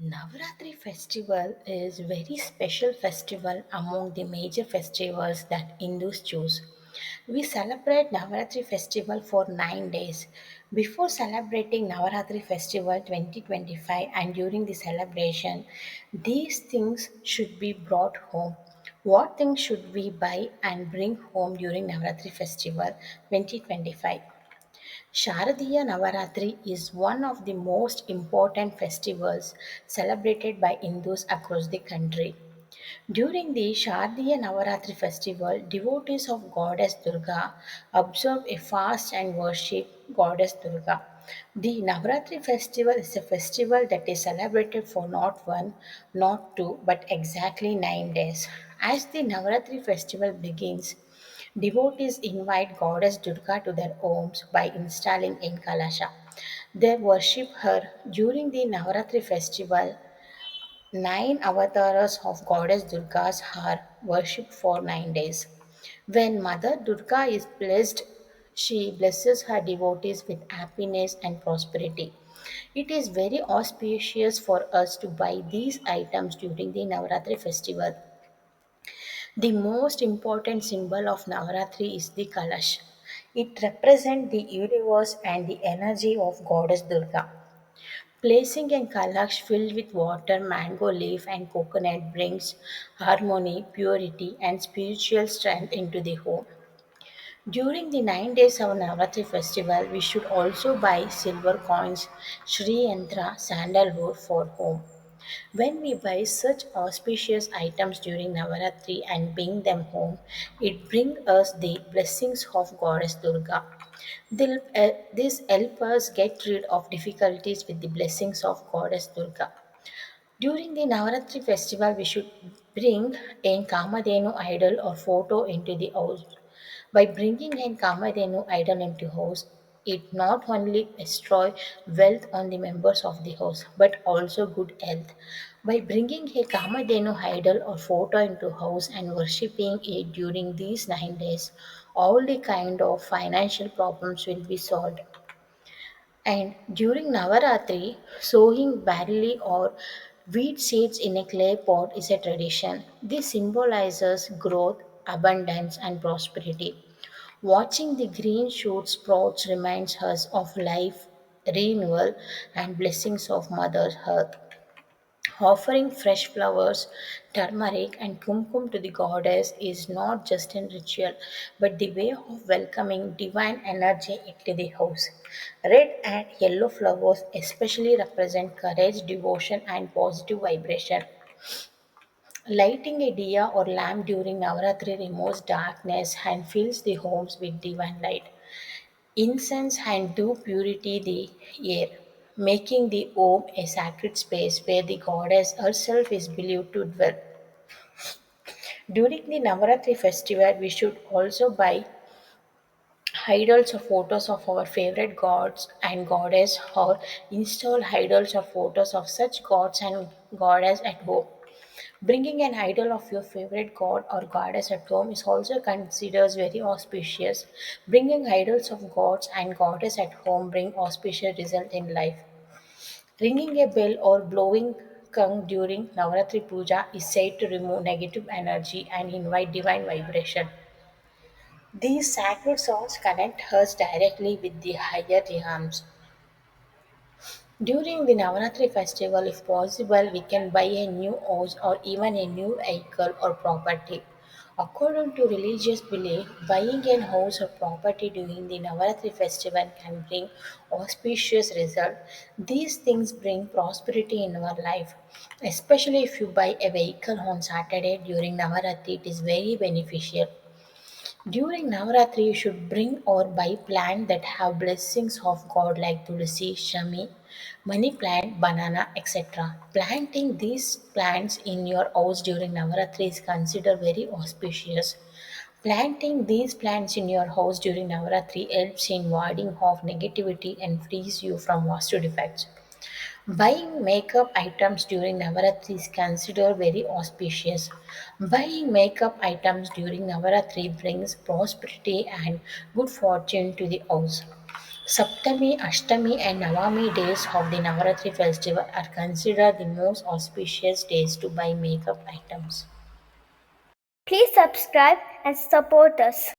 Navaratri festival is very special festival among the major festivals that Hindus choose. We celebrate Navaratri festival for 9 days. Before celebrating Navaratri festival 2025 and during the celebration, these things should be brought home. What things should we buy and bring home during Navaratri festival 2025? Sharadiya Navaratri is one of the most important festivals celebrated by Hindus across the country. During the Sharadiya Navaratri festival, devotees of Goddess Durga observe a fast and worship Goddess Durga. The Navaratri festival is a festival that is celebrated for not one, not two, but exactly 9 days. As the Navaratri festival begins, devotees invite Goddess Durga to their homes by installing a kalasha. They worship her during the Navaratri festival. 9 avatars of Goddess Durgas are worshipped for 9 days. When Mother Durga is blessed, she blesses her devotees with happiness and prosperity. It is very auspicious for us to buy these items during the Navaratri festival. The most important symbol of Navaratri is the Kalash. It represents the universe and the energy of Goddess Durga. Placing a kalash filled with water, mango leaf, and coconut brings harmony, purity, and spiritual strength into the home. During the 9 days of Navratri festival, we should also buy silver coins, Sri Yantra, sandalwood for home. When we buy such auspicious items during Navaratri and bring them home, it brings us the blessings of Goddess Durga. This helps us get rid of difficulties with the blessings of Goddess Durga. During the Navaratri festival, we should bring a Kamadhenu idol or photo into the house. By bringing a Kamadhenu idol into house, it not only destroy wealth on the members of the house, but also good health. By bringing a Kamadhenu idol or photo into house and worshipping it during these 9 days, all the kind of financial problems will be solved. And during Navaratri, sowing barley or wheat seeds in a clay pot is a tradition. This symbolizes growth, abundance, and prosperity. Watching the green shoots sprouts reminds us of life, renewal, and blessings of Mother Earth. Offering fresh flowers, turmeric, and kumkum to the goddess is not just a ritual, but the way of welcoming divine energy into the house. Red and yellow flowers especially represent courage, devotion, and positive vibration. Lighting a diya or lamp during Navaratri removes darkness and fills the homes with divine light. Incense and do purity the air, making the home a sacred space where the goddess herself is believed to dwell. During the Navaratri festival, we should also buy idols or photos of our favorite gods and goddess or install idols or photos of such gods and goddess at home. Bringing an idol of your favorite god or goddess at home is also considered very auspicious. Bringing idols of gods and goddess at home bring auspicious result in life. Ringing a bell or blowing kang during Navaratri Puja is said to remove negative energy and invite divine vibration. These sacred songs connect us directly with the higher realms. During the Navaratri festival, if possible, we can buy a new house or even a new vehicle or property. According to religious belief, buying a house or property during the Navaratri festival can bring auspicious result. These things bring prosperity in our life. Especially if you buy a vehicle on Saturday during Navaratri, it is very beneficial. During Navaratri, you should bring or buy plants that have blessings of God like Tulsi, Shami, money plant, banana, etc. Planting these plants in your house during Navaratri is considered very auspicious. Planting these plants in your house during Navaratri helps in warding off negativity and frees you from vastu defects. Buying makeup items during Navaratri is considered very auspicious. Buying makeup items during Navaratri brings prosperity and good fortune to the house. Saptami, Ashtami, and Navami days of the Navaratri festival are considered the most auspicious days to buy makeup items. Please subscribe and support us.